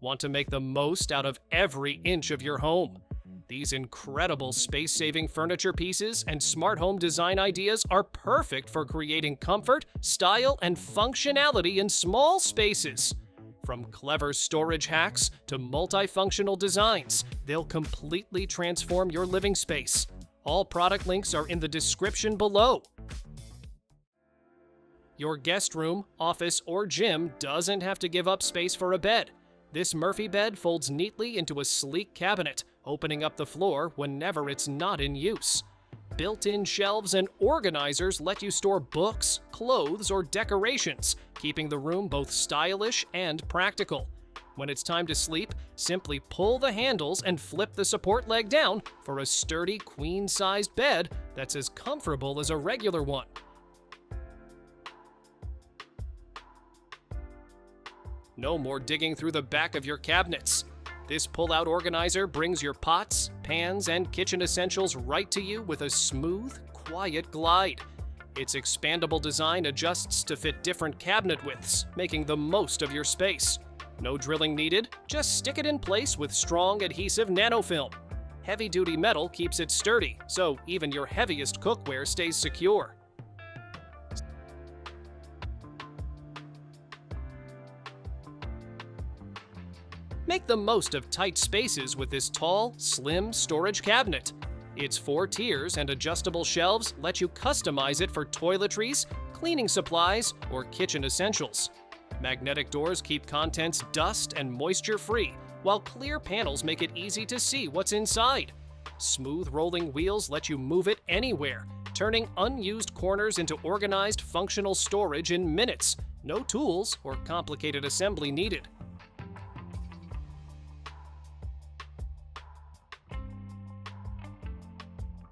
Want to make the most out of every inch of your home? These incredible space-saving furniture pieces and smart home design ideas are perfect for creating comfort, style, and functionality in small spaces. From clever storage hacks to multifunctional designs, they'll completely transform your living space. All product links are in the description below. Your guest room, office, or gym doesn't have to give up space for a bed. This Murphy bed folds neatly into a sleek cabinet, opening up the floor whenever it's not in use. Built-in shelves and organizers let you store books, clothes, or decorations, keeping the room both stylish and practical. When it's time to sleep, simply pull the handles and flip the support leg down for a sturdy queen-sized bed that's as comfortable as a regular one. No more digging through the back of your cabinets. This pull-out organizer brings your pots, pans, and kitchen essentials right to you with a smooth, quiet glide. Its expandable design adjusts to fit different cabinet widths, making the most of your space. No drilling needed, just stick it in place with strong adhesive nanofilm. Heavy-duty metal keeps it sturdy, so even your heaviest cookware stays secure. Make the most of tight spaces with this tall, slim storage cabinet. Its 4 tiers and adjustable shelves let you customize it for toiletries, cleaning supplies, or kitchen essentials. Magnetic doors keep contents dust and moisture-free, while clear panels make it easy to see what's inside. Smooth rolling wheels let you move it anywhere, turning unused corners into organized, functional storage in minutes. No tools or complicated assembly needed.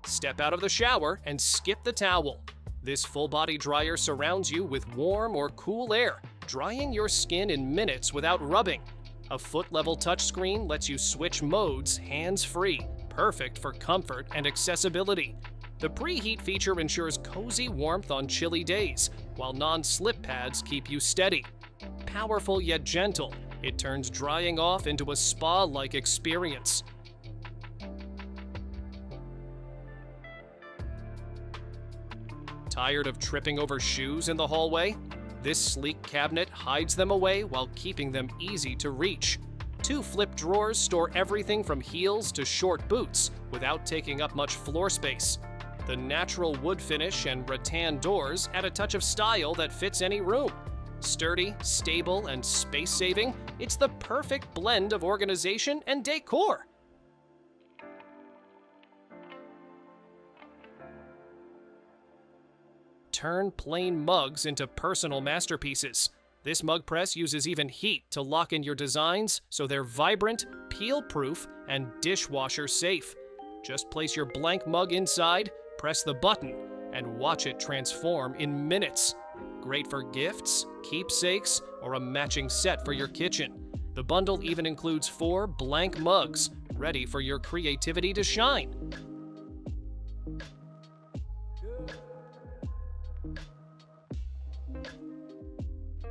Step out of the shower and skip the towel. This full-body dryer surrounds you with warm or cool air, drying your skin in minutes without rubbing. A foot-level touchscreen lets you switch modes hands-free, perfect for comfort and accessibility. The preheat feature ensures cozy warmth on chilly days, while non-slip pads keep you steady. Powerful yet gentle, it turns drying off into a spa-like experience. Tired of tripping over shoes in the hallway? This sleek cabinet hides them away while keeping them easy to reach. 2 flip drawers store everything from heels to short boots without taking up much floor space. The natural wood finish and rattan doors add a touch of style that fits any room. Sturdy, stable, and space-saving, it's the perfect blend of organization and decor. Turn plain mugs into personal masterpieces. This mug press uses even heat to lock in your designs so they're vibrant, peel-proof, and dishwasher safe. Just place your blank mug inside, press the button, and watch it transform in minutes. Great for gifts, keepsakes, or a matching set for your kitchen. The bundle even includes 4 blank mugs, ready for your creativity to shine.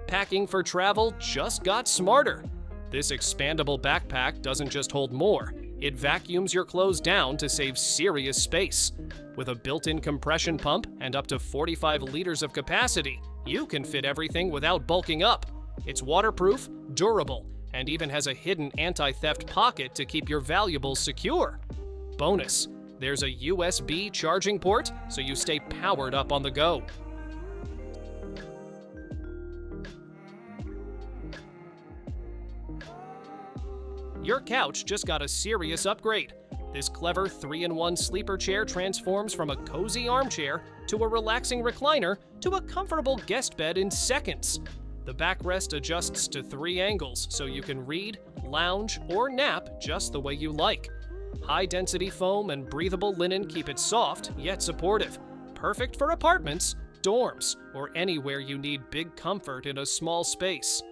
Packing for travel just got smarter. This expandable backpack doesn't just hold more, it vacuums your clothes down to save serious space. With a built-in compression pump and up to 45 liters of capacity, you can fit everything without bulking up. It's waterproof, durable, and even has a hidden anti-theft pocket to keep your valuables secure. Bonus, there's a USB charging port, so you stay powered up on the go. Your couch just got a serious upgrade. This clever 3-in-1 sleeper chair transforms from a cozy armchair to a relaxing recliner to a comfortable guest bed in seconds. The backrest adjusts to 3 angles so you can read, lounge, or nap just the way you like. High-density foam and breathable linen keep it soft yet supportive. Perfect for apartments, dorms, or anywhere you need big comfort in a small space.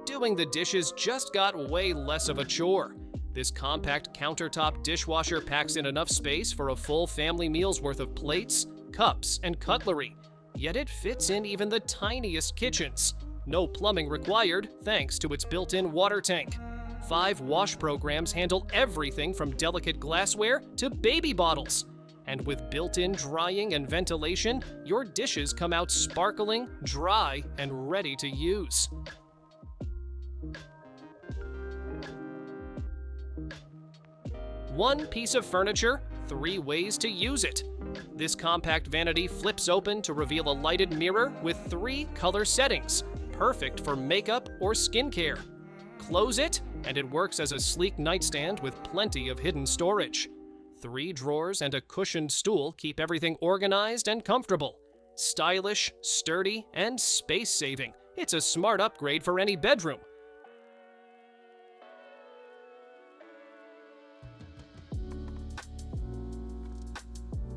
Doing the dishes just got way less of a chore. This compact countertop dishwasher packs in enough space for a full family meal's worth of plates, cups, and cutlery. yet it fits in even the tiniest kitchens. No plumbing required thanks to its built-in water tank. 5 wash programs handle everything from delicate glassware to baby bottles. And with built-in drying and ventilation, your dishes come out sparkling, dry, and ready to use. One piece of furniture, 3 ways to use it. This compact vanity flips open to reveal a lighted mirror with 3 color settings, perfect for makeup or skincare. Close it, and it works as a sleek nightstand with plenty of hidden storage. 3 drawers and a cushioned stool keep everything organized and comfortable. Stylish, sturdy, and space-saving. It's a smart upgrade for any bedroom.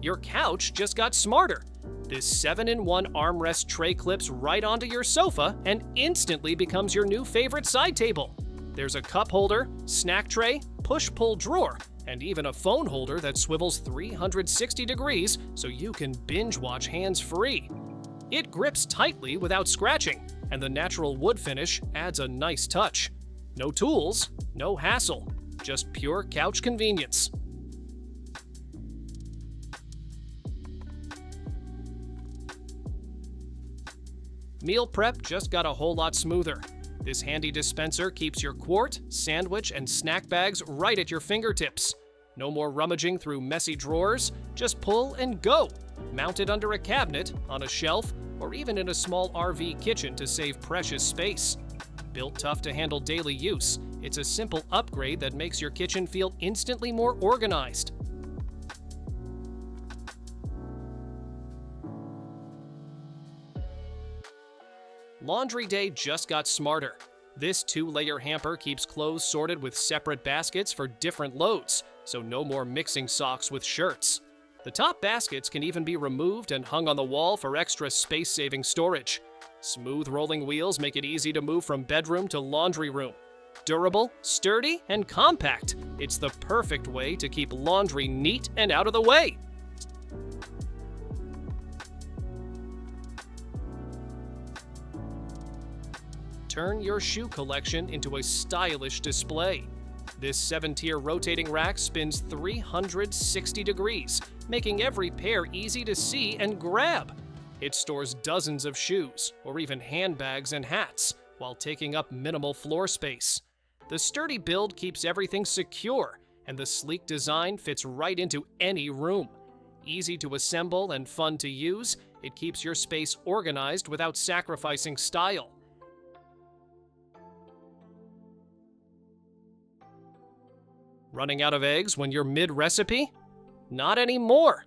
Your couch just got smarter. This 7-in-1 armrest tray clips right onto your sofa and instantly becomes your new favorite side table. There's a cup holder, snack tray, push-pull drawer, and even a phone holder that swivels 360 degrees so you can binge-watch hands-free. It grips tightly without scratching, and the natural wood finish adds a nice touch. No tools, no hassle, just pure couch convenience. Meal prep just got a whole lot smoother. This handy dispenser keeps your quart, sandwich, and snack bags right at your fingertips. No more rummaging through messy drawers, just pull and go. Mount it under a cabinet, on a shelf, or even in a small RV kitchen to save precious space. Built tough to handle daily use, it's a simple upgrade that makes your kitchen feel instantly more organized. Laundry day just got smarter. This 2-layer hamper keeps clothes sorted with separate baskets for different loads, so no more mixing socks with shirts. The top baskets can even be removed and hung on the wall for extra space-saving storage. Smooth rolling wheels make it easy to move from bedroom to laundry room. Durable, sturdy, and compact, it's the perfect way to keep laundry neat and out of the way. Turn your shoe collection into a stylish display. This 7-tier rotating rack spins 360 degrees, making every pair easy to see and grab. It stores dozens of shoes, or even handbags and hats, while taking up minimal floor space. The sturdy build keeps everything secure, and the sleek design fits right into any room. Easy to assemble and fun to use, it keeps your space organized without sacrificing style. Running out of eggs when you're mid-recipe? Not anymore!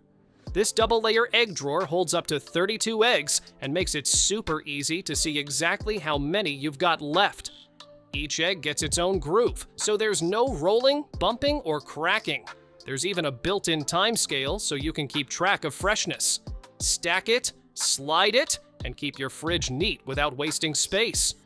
This double-layer egg drawer holds up to 32 eggs and makes it super easy to see exactly how many you've got left. Each egg gets its own groove, so there's no rolling, bumping, or cracking. There's even a built-in time scale so you can keep track of freshness. Stack it, slide it, and keep your fridge neat without wasting space.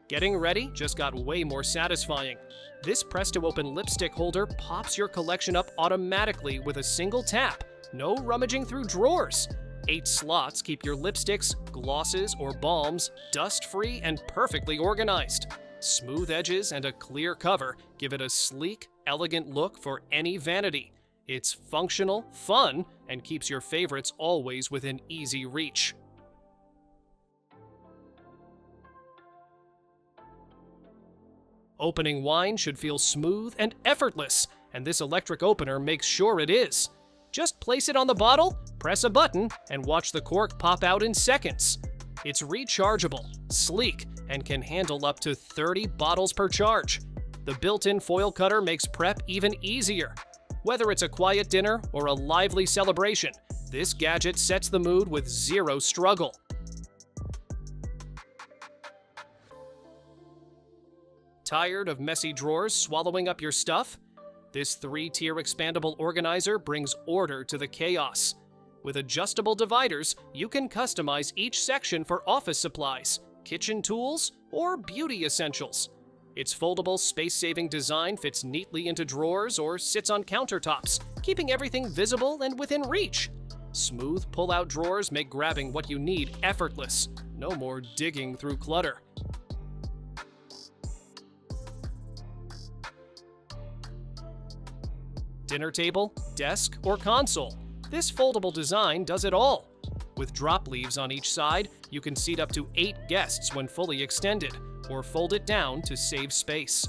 Getting ready just got way more satisfying. This press-to-open lipstick holder pops your collection up automatically with a single tap. No rummaging through drawers. 8 slots keep your lipsticks, glosses, or balms dust-free and perfectly organized. Smooth edges and a clear cover give it a sleek, elegant look for any vanity. It's functional, fun, and keeps your favorites always within easy reach. Opening wine should feel smooth and effortless, and this electric opener makes sure it is. Just place it on the bottle, press a button, and watch the cork pop out in seconds. It's rechargeable, sleek, and can handle up to 30 bottles per charge. The built-in foil cutter makes prep even easier. Whether it's a quiet dinner or a lively celebration, this gadget sets the mood with zero struggle. Tired of messy drawers swallowing up your stuff? This 3-tier expandable organizer brings order to the chaos. With adjustable dividers, you can customize each section for office supplies, kitchen tools, or beauty essentials. Its foldable, space-saving design fits neatly into drawers or sits on countertops, keeping everything visible and within reach. Smooth pull-out drawers make grabbing what you need effortless. No more digging through clutter. Dinner table, desk, or console. This foldable design does it all. With drop leaves on each side, you can seat up to 8 guests when fully extended, or fold it down to save space.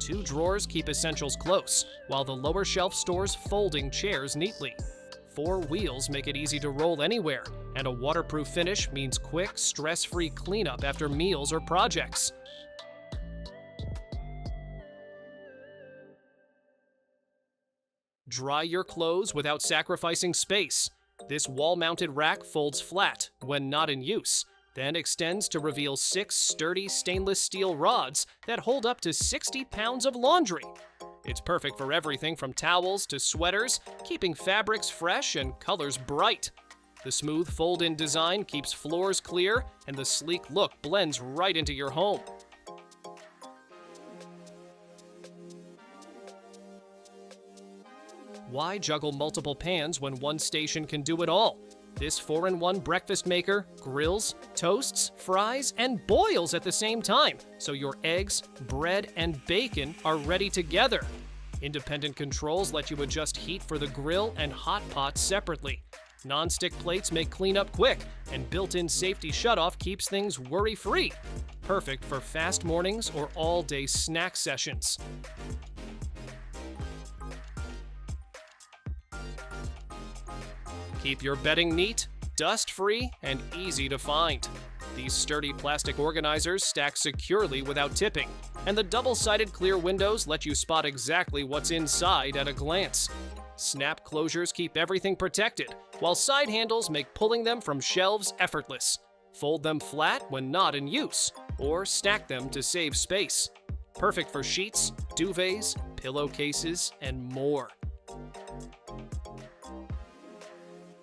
2 drawers keep essentials close, while the lower shelf stores folding chairs neatly. 4 wheels make it easy to roll anywhere, and a waterproof finish means quick, stress-free cleanup after meals or projects. Dry your clothes without sacrificing space. This wall-mounted rack folds flat when not in use, then extends to reveal 6 sturdy stainless steel rods that hold up to 60 pounds of laundry. It's perfect for everything from towels to sweaters, keeping fabrics fresh and colors bright. The smooth fold-in design keeps floors clear, and the sleek look blends right into your home. Why juggle multiple pans when one station can do it all? This 4-in-1 breakfast maker grills, toasts, fries, and boils at the same time, so your eggs, bread, and bacon are ready together. Independent controls let you adjust heat for the grill and hot pots separately. Non-stick plates make cleanup quick, and built-in safety shutoff keeps things worry-free. Perfect for fast mornings or all-day snack sessions. Keep your bedding neat, dust-free, and easy to find. These sturdy plastic organizers stack securely without tipping, and the double-sided clear windows let you spot exactly what's inside at a glance. Snap closures keep everything protected, while side handles make pulling them from shelves effortless. Fold them flat when not in use, or stack them to save space. Perfect for sheets, duvets, pillowcases, and more.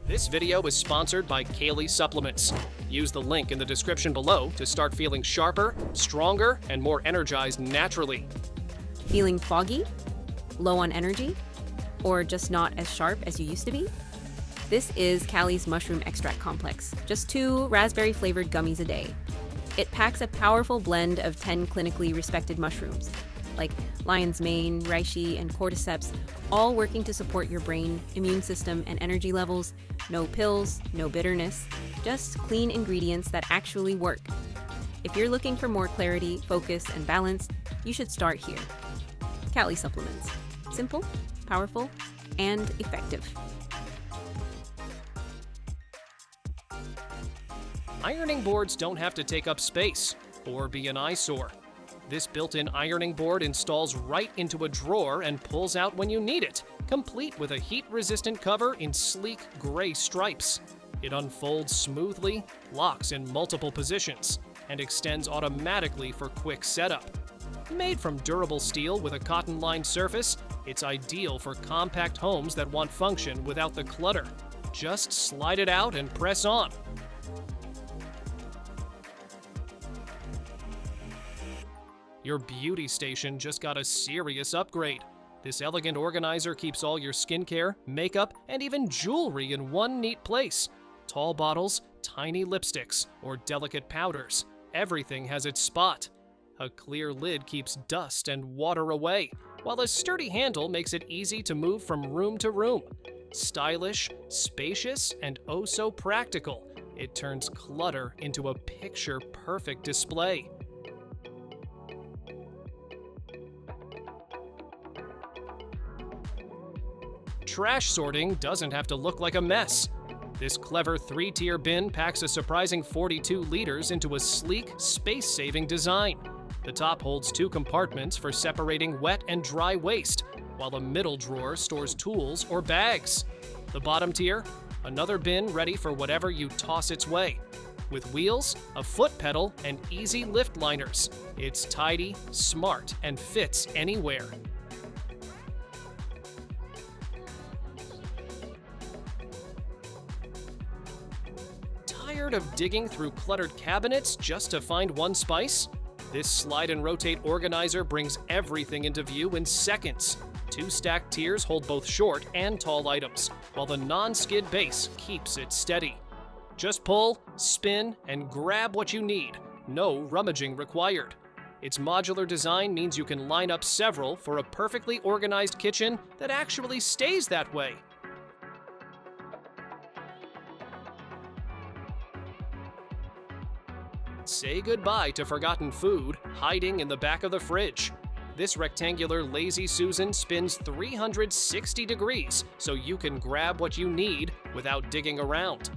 This video is sponsored by Kaylee Supplements. Use the link in the description below to start feeling sharper, stronger, and more energized naturally. Feeling foggy? Low on energy? Or just not as sharp as you used to be? This is Callie's Mushroom Extract Complex, just 2 raspberry-flavored gummies a day. It packs a powerful blend of 10 clinically respected mushrooms, like lion's mane, reishi, and cordyceps, all working to support your brain, immune system, and energy levels. No pills, no bitterness, just clean ingredients that actually work. If you're looking for more clarity, focus, and balance, you should start here. Callie Supplements. Simple, powerful, and effective. Ironing boards don't have to take up space or be an eyesore. This built-in ironing board installs right into a drawer and pulls out when you need it, complete with a heat-resistant cover in sleek gray stripes. It unfolds smoothly, locks in multiple positions, and extends automatically for quick setup. Made from durable steel with a cotton-lined surface, it's ideal for compact homes that want function without the clutter. Just slide it out and press on. Your beauty station just got a serious upgrade. This elegant organizer keeps all your skincare, makeup, and even jewelry in one neat place. Tall bottles, tiny lipsticks, or delicate powders. Everything has its spot. A clear lid keeps dust and water away, while a sturdy handle makes it easy to move from room to room. Stylish, spacious, and oh so practical, it turns clutter into a picture-perfect display. Trash sorting doesn't have to look like a mess. This clever 3-tier bin packs a surprising 42 liters into a sleek, space-saving design. The top holds 2 compartments for separating wet and dry waste, while the middle drawer stores tools or bags. The bottom tier, another bin ready for whatever you toss its way. With wheels, a foot pedal, and easy lift liners. It's tidy, smart, and fits anywhere. Tired of digging through cluttered cabinets just to find one spice? This slide and rotate organizer brings everything into view in seconds. 2 stacked tiers hold both short and tall items, while the non-skid base keeps it steady. Just pull, spin, and grab what you need. No rummaging required. Its modular design means you can line up several for a perfectly organized kitchen that actually stays that way. Say goodbye to forgotten food hiding in the back of the fridge. This rectangular Lazy Susan spins 360 degrees so you can grab what you need without digging around.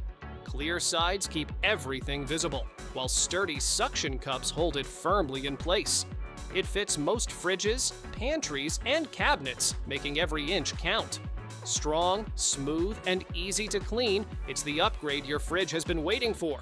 Clear sides keep everything visible, while sturdy suction cups hold it firmly in place. It fits most fridges, pantries, and cabinets, making every inch count. Strong, smooth, and easy to clean, it's the upgrade your fridge has been waiting for.